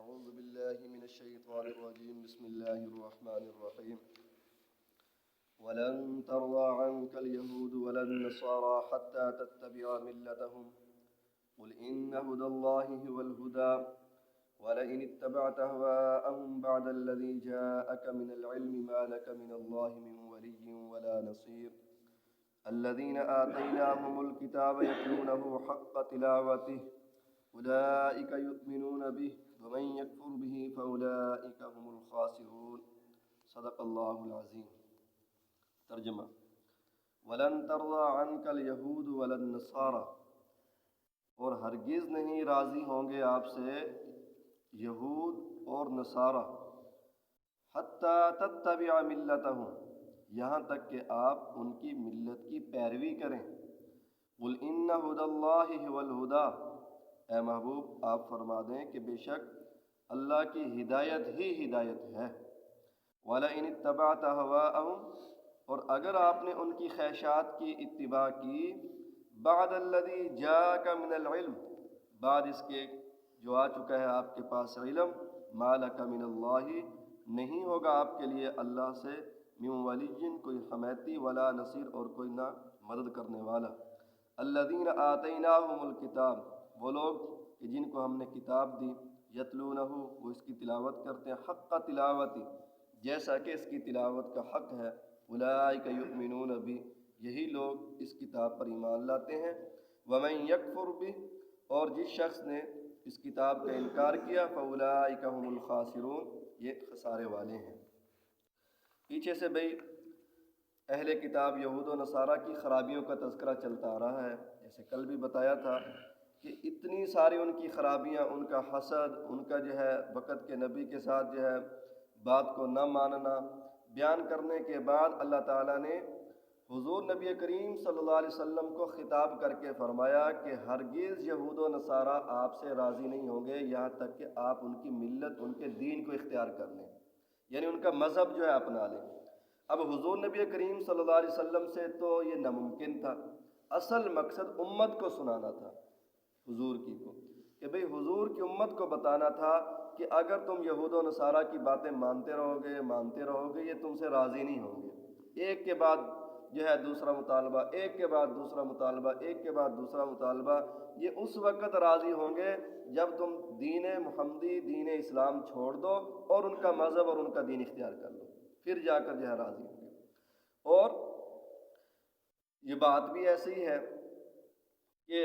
أعوذ بالله من الشيطان الرجيم بسم الله الرحمن الرحيم ولن ترضى عنك اليهود ولا النصارى حتى تتبع ملتهم قل إن هدى الله هو الهدى ولئن اتبعت أهواءهم بعد الذي جاءك من العلم ما لك من الله من ولي ولا نصير الذين آتيناهم الكتاب يتلونه حق تلاوته أولئك يؤمنون به ومن يكفر به فأولئك هم الخاسرون صدق اللہ العظیم۔ ترجمہ: وَلَن تَرْضَىٰ عَنْكَ الْيَهُودُ وَلَا النَّصَارَىٰ، اور ہرگز نہیں راضی ہوں گے آپ سے یہود اور نصارہ، حتیٰ تتبع ملتہم، یہاں تک کہ آپ ان کی ملت کی پیروی کریں۔ قل ان ھدی اللہ ھو الھدی، اے محبوب آپ فرما دیں کہ بے شک اللہ کی ہدایت ہی ہدایت ہے۔ وَلَئِنِ اتَّبَعْتَ أَهْوَاءَهُمْ، اور اگر آپ نے ان کی خواہشات کی اتباع کی، بعد الذی جاءک من العلم، بعد اس کے جو آ چکا ہے آپ کے پاس علم، ما لک من اللہ، نہیں ہوگا آپ کے لیے اللہ سے من ولی، کوئی حمیتی، ولا نصیر، اور کوئی نہ مدد کرنے والا۔ الذین آتیناہم الکتاب، وہ لوگ کہ جن کو ہم نے کتاب دی، یتلونہ، وہ اس کی تلاوت کرتے ہیں، حق تلاوتی، جیسا کہ اس کی تلاوت کا حق ہے۔ اولئک یؤمنون بہ، یہی لوگ اس کتاب پر ایمان لاتے ہیں۔ ومن یکفر بہ، اور جس شخص نے اس کتاب کا انکار کیا، فاولئک هم الخاسرون، یہ خسارے والے ہیں۔ پیچھے سے بھئی اہل کتاب یہود و نصارہ کی خرابیوں کا تذکرہ چلتا آ رہا ہے، جیسے کل بھی بتایا تھا کہ اتنی ساری ان کی خرابیاں، ان کا حسد، ان کا جو ہے وقت کے نبی کے ساتھ جو ہے بات کو نہ ماننا، بیان کرنے کے بعد اللہ تعالیٰ نے حضور نبی کریم صلی اللہ علیہ وسلم کو خطاب کر کے فرمایا کہ ہرگز یہود و نصارہ آپ سے راضی نہیں ہوں گے یہاں تک کہ آپ ان کی ملت، ان کے دین کو اختیار کر لیں، یعنی ان کا مذہب جو ہے اپنا لیں۔ اب حضور نبی کریم صلی اللہ علیہ وسلم سے تو یہ ناممکن تھا، اصل مقصد امت کو سنانا تھا، حضور کی کو، کہ بھئی حضور کی امت کو بتانا تھا کہ اگر تم یہود و نصارہ کی باتیں مانتے رہو گے یہ تم سے راضی نہیں ہوں گے۔ ایک کے بعد جو ہے دوسرا مطالبہ، ایک کے بعد دوسرا مطالبہ، ایک کے بعد دوسرا مطالبہ، یہ اس وقت راضی ہوں گے جب تم دین محمدی، دین اسلام چھوڑ دو اور ان کا مذہب اور ان کا دین اختیار کر لو، پھر جا کر جو ہے راضی ہوں گے۔ اور یہ بات بھی ایسی ہے کہ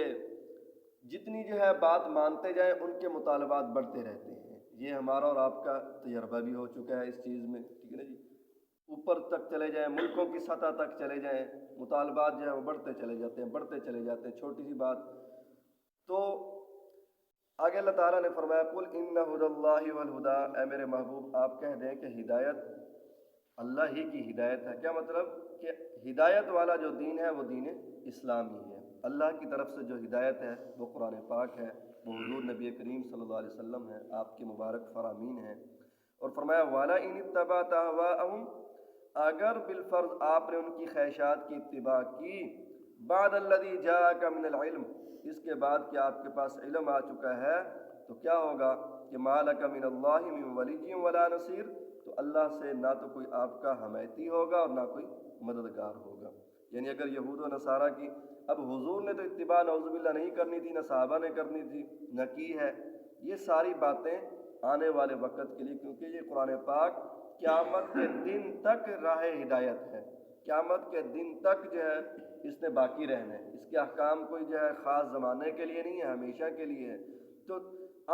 جتنی جو ہے بات مانتے جائیں ان کے مطالبات بڑھتے رہتے ہیں۔ یہ ہمارا اور آپ کا تجربہ بھی ہو چکا ہے اس چیز میں، ٹھیک ہے نا جی۔ اوپر تک چلے جائیں، ملکوں کی سطح تک چلے جائیں، مطالبات جو ہے وہ بڑھتے چلے جاتے ہیں، چھوٹی سی بات تو آگے اللہ تعالیٰ نے فرمایا قل ان ھدی اللہ والہدی، اے میرے محبوب آپ کہہ دیں کہ ہدایت اللہ ہی کی ہدایت ہے۔ کیا مطلب؟ کہ ہدایت والا جو دین ہے وہ دین اسلام ہی ہے۔ اللہ کی طرف سے جو ہدایت ہے وہ قرآن پاک ہے، وہ حضور نبی کریم صلی اللہ علیہ وسلم ہے، آپ کے مبارک فرامین ہیں۔ اور فرمایا وَلَئِنِ اتَّبَعْتَ أَهْوَاءَهُمْ، اگر بالفرض آپ نے ان کی خواہشات کی اتباع کی، بعد الذی جاءک من العلم، اس کے بعد کہ آپ کے پاس علم آ چکا ہے، تو کیا ہوگا کہ ما لک من اللہ من ولی ولا نصیر، تو اللہ سے نہ تو کوئی آپ کا حمایتی ہوگا اور نہ کوئی مددگار ہوگا۔ یعنی اگر یہود و نصارہ کی، اب حضور نے تو اتباع نعوذ باللہ نہیں کرنی تھی، نہ صحابہ نے کرنی تھی، نہ کی ہے، یہ ساری باتیں آنے والے وقت کے لیے، کیونکہ یہ قرآن پاک قیامت کے دن تک راہ ہدایت ہے، قیامت کے دن تک جو ہے اس نے باقی رہنا ہے، اس کے احکام کوئی جو ہے خاص زمانے کے لیے نہیں ہے، ہمیشہ کے لیے ہے۔ تو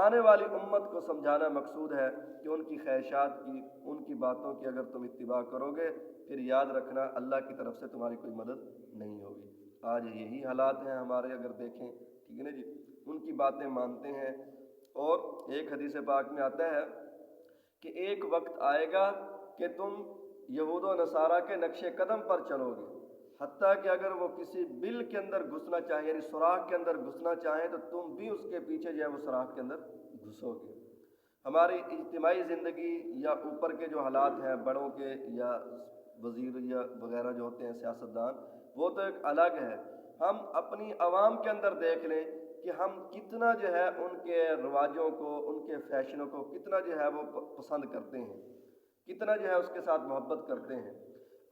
آنے والی امت کو سمجھانا مقصود ہے کہ ان کی خواہشات کی، ان کی باتوں کی اگر تم اتباع کرو گے، پھر یاد رکھنا اللہ کی طرف سے تمہاری کوئی مدد نہیں ہوگی۔ آج یہی حالات ہیں ہمارے، اگر دیکھیں، ٹھیک ہے نا جی، ان کی باتیں مانتے ہیں۔ اور ایک حدیث پاک میں آتا ہے کہ ایک وقت آئے گا کہ تم یہود و نصارہ کے نقش قدم پر چلو گے، حتیٰ کہ اگر وہ کسی بل کے اندر گھسنا چاہیں، یعنی سوراخ کے اندر گھسنا چاہیں، تو تم بھی اس کے پیچھے جو ہے وہ سوراخ کے اندر گھسو گے۔ ہماری اجتماعی زندگی یا اوپر کے جو حالات ہیں بڑوں کے یا وزیر یا وغیرہ جو ہوتے ہیں سیاستدان، وہ تو ایک الگ ہے۔ ہم اپنی عوام کے اندر دیکھ لیں کہ ہم کتنا جو ہے ان کے رواجوں کو، ان کے فیشنوں کو کتنا جو ہے وہ پسند کرتے ہیں، کتنا جو ہے اس کے ساتھ محبت کرتے ہیں۔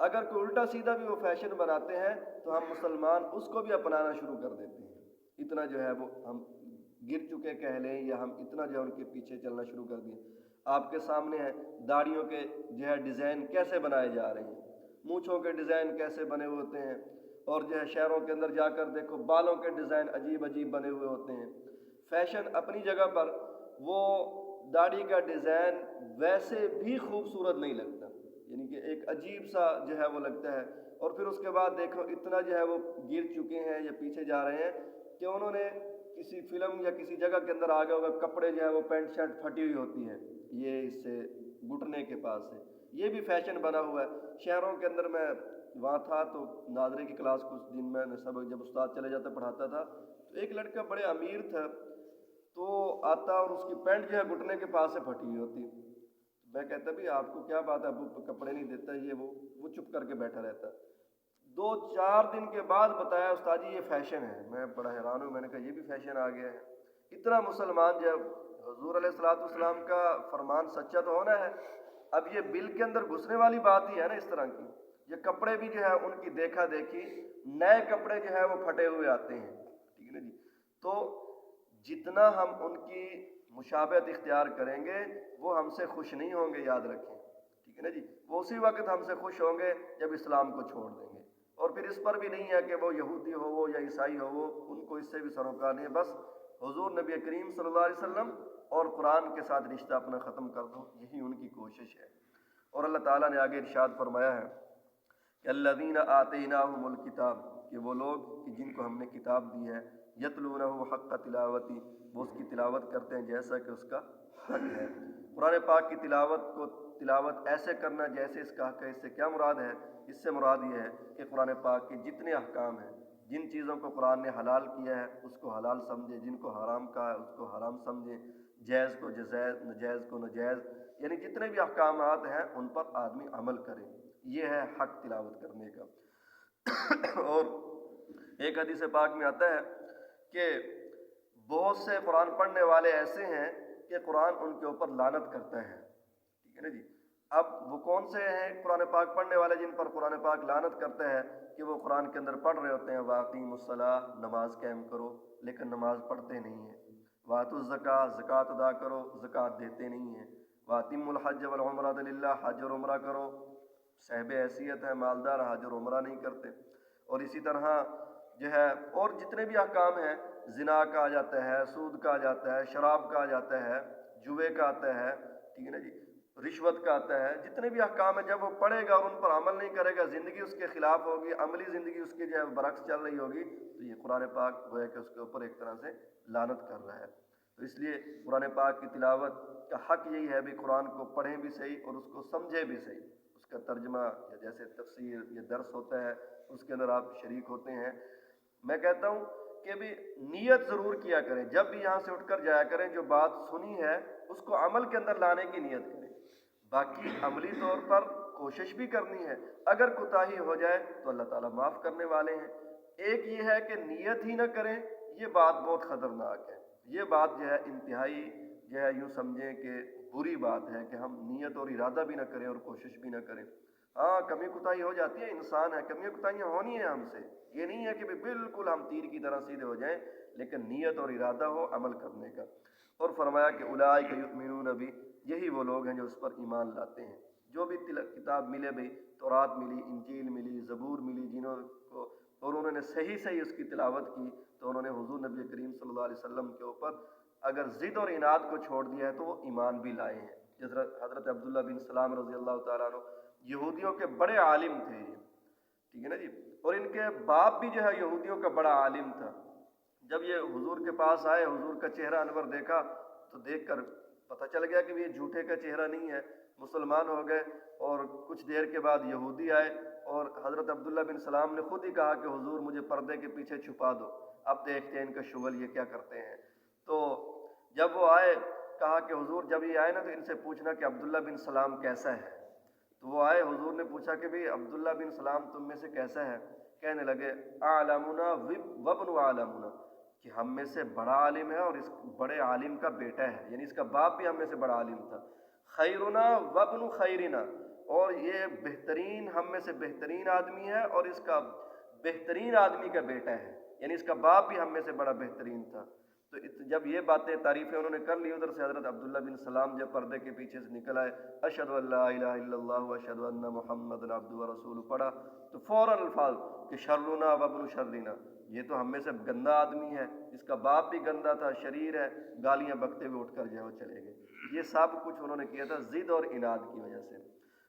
اگر کوئی الٹا سیدھا بھی وہ فیشن بناتے ہیں تو ہم مسلمان اس کو بھی اپنانا شروع کر دیتے ہیں، اتنا جو ہے وہ ہم گر چکے کہہ لیں، یا ہم اتنا جو ہے ان کے پیچھے چلنا شروع کر دیں۔ آپ کے سامنے ہے داڑھیوں کے جو ہے ڈیزائن کیسے بنائے جا رہے ہیں، مونچھوں کے ڈیزائن کیسے بنے ہوئے ہوتے ہیں، اور جو ہے شہروں کے اندر جا کر دیکھو بالوں کے ڈیزائن عجیب عجیب بنے ہوئے ہوتے ہیں۔ فیشن اپنی جگہ پر، وہ داڑھی کا ڈیزائن ویسے بھی خوبصورت نہیں لگتا، یعنی کہ ایک عجیب سا جو ہے وہ لگتا ہے۔ اور پھر اس کے بعد دیکھو اتنا جو ہے وہ گر چکے ہیں یا پیچھے جا رہے ہیں کہ انہوں نے کسی فلم یا کسی جگہ کے اندر آ گیا ہوگا، کپڑے جو ہے وہ پینٹ شرٹ پھٹی ہوئی ہوتی ہے یہ اس سے گھٹنے کے پاس سے، یہ بھی فیشن بنا ہوا ہے۔ شہروں کے اندر میں وہاں تھا تو ناظرے کی کلاس کچھ دن میں سبق جب استاد چلے جاتا پڑھاتا تھا، تو ایک لڑکا بڑے امیر تھا تو آتا اور اس کی پینٹ جو ہے گھٹنے کے پاس سے پھٹی ہوئی ہوتی۔ میں کہتا بھی آپ کو کیا بات ہے، ابو کپڑے نہیں دیتا، یہ وہ چپ کر کے بیٹھا رہتا۔ 2-4 دن کے بعد بتایا استاد جی یہ فیشن ہے۔ میں بڑا حیران ہوں، میں نے کہا یہ بھی فیشن آ گیا ہے۔ اتنا مسلمان جب حضور علیہ الصلوۃ والسلام کا فرمان سچا تو ہونا ہے، اب یہ بل کے اندر گھسنے والی بات ہی ہے نا اس طرح کی۔ یہ کپڑے بھی جو ہے ان کی دیکھا دیکھی، نئے کپڑے جو ہے وہ پھٹے ہوئے آتے ہیں، ٹھیک ہے نا جی۔ تو جتنا ہم ان کی مشابہت اختیار کریں گے وہ ہم سے خوش نہیں ہوں گے، یاد رکھیں، ٹھیک ہے نا جی۔ وہ اسی وقت ہم سے خوش ہوں گے جب اسلام کو چھوڑ دیں گے۔ اور پھر اس پر بھی نہیں ہے کہ وہ یہودی ہو وہ یا عیسائی ہو، وہ ان کو اس سے بھی سروکار نہیں ہے، بس حضور نبی کریم صلی اللہ علیہ وسلم اور قرآن کے ساتھ رشتہ اپنا ختم کر دو، یہی ان کی کوشش ہے۔ اور اللہ تعالیٰ نے آگے ارشاد فرمایا ہے کہ الذین آتیناہم الکتاب، کہ وہ لوگ کہ جن کو ہم نے کتاب دی ہے، یتلونہ حق تلاوتی، وہ اس کی تلاوت کرتے ہیں جیسا کہ اس کا حق ہے۔ قرآن پاک کی تلاوت ایسے کرنا جیسے اس کا حق ہے۔ اس سے کیا مراد ہے؟ اس سے مراد یہ ہے کہ قرآن پاک کے جتنے احکام ہیں، جن چیزوں کو قرآن نے حلال کیا ہے اس کو حلال سمجھے، جن کو حرام کہا ہے اس کو حرام سمجھے، جائز کو جائز، ناجائز کو ناجائز، یعنی جتنے بھی احکامات ہیں ان پر آدمی عمل کرے، یہ ہے حق تلاوت کرنے کا۔ اور ایک حدیث پاک میں آتا ہے کہ بہت سے قرآن پڑھنے والے ایسے ہیں کہ قرآن ان کے اوپر لعنت کرتا ہے، ٹھیک ہے نا جی۔ اب وہ کون سے ہیں قرآن پاک پڑھنے والے جن پر قرآن پاک لعنت کرتا ہے؟ کہ وہ قرآن کے اندر پڑھ رہے ہوتے ہیں واقیم الصلاۃ، نماز قائم کرو، لیکن نماز پڑھتے نہیں ہیں، واتوا الزکاۃ، زکوٰۃ ادا کرو، زکوٰۃ دیتے نہیں ہیں، واتموا الحج والعمرۃ للہ، حج اور عمرہ کرو، صاحب حیثیت ہے مالدار، حج اور عمرہ نہیں کرتے۔ اور اسی طرح جو ہے اور جتنے بھی احکام ہیں، زنا کا آ جاتا ہے، سود کا آ جاتا ہے، شراب کا آ جاتا ہے، جوے کا آتا ہے، ٹھیک ہے نا جی، رشوت کا آتا ہے، جتنے بھی احکام ہیں جب وہ پڑھے گا اور ان پر عمل نہیں کرے گا، زندگی اس کے خلاف ہوگی، عملی زندگی اس کی جو ہے برعکس چل رہی ہوگی، تو یہ قرآن پاک وہ ہے کہ اس کے اوپر ایک طرح سے لعنت کر رہا ہے۔ تو اس لیے قرآن پاک کی تلاوت کا حق یہی ہے بھی قرآن کو پڑھیں بھی صحیح اور اس کو سمجھیں بھی صحیح، اس کا ترجمہ یا جیسے تفسیر یا درس ہوتا ہے اس کے اندر آپ شریک ہوتے ہیں۔ میں کہتا ہوں کہ بھی نیت ضرور کیا کریں، جب بھی یہاں سے اٹھ کر جایا کریں جو بات سنی ہے اس کو عمل کے اندر لانے کی نیت کریں، باقی عملی طور پر کوشش بھی کرنی ہے، اگر کوتاہی ہو جائے تو اللہ تعالیٰ معاف کرنے والے ہیں۔ ایک یہ ہے کہ نیت ہی نہ کریں، یہ بات بہت خطرناک ہے، یہ بات جو ہے انتہائی جو ہے یوں سمجھیں کہ بری بات ہے کہ ہم نیت اور ارادہ بھی نہ کریں اور کوشش بھی نہ کریں۔ ہاں کمی کوتاہی ہو جاتی ہے، انسان ہے، کمی کوتاہیاں ہونی ہیں ہم سے، یہ نہیں ہے کہ بالکل ہم تیر کی طرح سیدھے ہو جائیں، لیکن نیت اور ارادہ ہو عمل کرنے کا۔ اور فرمایا کہ اولئک یؤمنون بی، یہی وہ لوگ ہیں جو اس پر ایمان لاتے ہیں، جو بھی کتاب ملے بھئی، تورات ملی، انجیل ملی، زبور ملی، جنہوں کو اور انہوں نے صحیح صحیح اس کی تلاوت کی، تو انہوں نے حضور نبی کریم صلی اللہ علیہ وسلم کے اوپر اگر ضد اور عناد کو چھوڑ دیا ہے تو وہ ایمان بھی لائے ہیں۔ حضرت عبداللہ بن سلام رضی اللہ تعالیٰ عنہ یہودیوں کے بڑے عالم تھے یہ، ٹھیک ہے نا جی، اور ان کے باپ بھی جو ہے یہودیوں کا بڑا عالم تھا۔ جب یہ حضور کے پاس آئے، حضور کا چہرہ انور دیکھا تو دیکھ کر پتہ چل گیا کہ یہ جھوٹے کا چہرہ نہیں ہے، مسلمان ہو گئے۔ اور کچھ دیر کے بعد یہودی آئے اور حضرت عبداللہ بن سلام نے خود ہی کہا کہ حضور مجھے پردے کے پیچھے چھپا دو، اب دیکھتے ہیں ان کا شغل یہ کیا کرتے ہیں۔ تو جب وہ آئے کہا کہ حضور جب یہ آئے نا تو ان سے پوچھنا کہ عبداللہ بن سلام کیسا ہے۔ تو وہ آئے، حضور نے پوچھا کہ بھئی عبداللہ بن سلام تم میں سے کیسا ہے؟ کہنے لگے اعلمنا وابن عالمنا، کہ ہم میں سے بڑا عالم ہے اور اس بڑے عالم کا بیٹا ہے، یعنی اس کا باپ بھی ہم میں سے بڑا عالم تھا، خیرنا وابن خیرنا، اور یہ بہترین ہم میں سے بہترین آدمی ہے اور اس کا بہترین آدمی کا بیٹا ہے، یعنی اس کا باپ بھی ہم میں سے بڑا بہترین تھا۔ تو جب یہ باتیں تعریفیں انہوں نے کر لی، ادھر سے حضرت عبداللہ بن سلام جب پردے کے پیچھے سے نکل آئے، اشہد ان لا الہ الا اللہ واشہد ان محمد عبدہ ورسولہ پڑھا، تو فوراً الفاظ کہ شرنا وابن شرنا، یہ تو ہم میں سے گندا آدمی ہے، اس کا باپ بھی گندا تھا، شریر ہے، گالیاں بکتے ہوئے اٹھ کر جو ہے وہ چلے گئے۔ یہ سب کچھ انہوں نے کیا تھا ضد اور عناد کی وجہ سے۔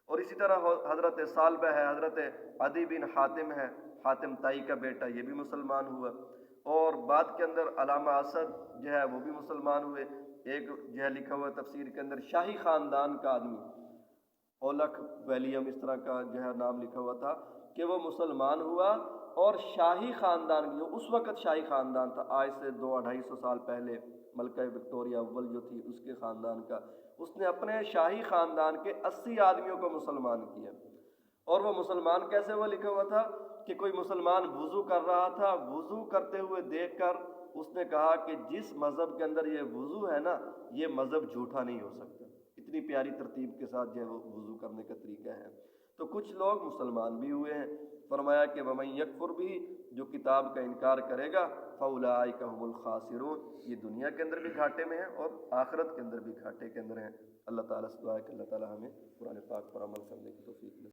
اور اسی طرح حضرت صالبہ ہے، حضرت عدی بن حاتم ہے، حاتم تائی کا بیٹا، یہ بھی مسلمان ہوا، اور بعد کے اندر علامہ اسد جو ہے وہ بھی مسلمان ہوئے۔ ایک جو ہے لکھا ہوا تفسیر کے اندر شاہی خاندان کا آدمی، اولکھ ویلیم اس طرح کا جو ہے نام لکھا ہوا تھا کہ وہ مسلمان ہوا، اور شاہی خاندان جو اس وقت شاہی خاندان تھا، آج سے 200-250 سال پہلے ملکہ وکٹوریہ اول جو تھی اس کے خاندان کا، اس نے اپنے شاہی خاندان کے 80 آدمیوں کو مسلمان کیا۔ اور وہ مسلمان کیسے ہوا، لکھا ہوا تھا کہ کوئی مسلمان وضو کر رہا تھا، وضو کرتے ہوئے دیکھ کر اس نے کہا کہ جس مذہب کے اندر یہ وضو ہے نا، یہ مذہب جھوٹا نہیں ہو سکتا۔ اتنی پیاری ترتیب کے ساتھ جو ہے وہ وضو کرنے کا طریقہ ہے۔ تو کچھ لوگ مسلمان بھی ہوئے ہیں، فرمایا کہ وَمَن يَكْفُرْ بِهِ، جو کتاب کا انکار کرے گا، فَأُولَٰئِكَ هُمُ الْخَاسِرُونَ، یہ دنیا کے اندر بھی گھاٹے میں ہیں اور آخرت کے اندر بھی گھاٹے کے اندر ہیں۔ اللہ تعالیٰ سے دعا ہے کہ اللہ تعالیٰ ہمیں قرآن پاک پر عمل کرنے کی توفیق دے۔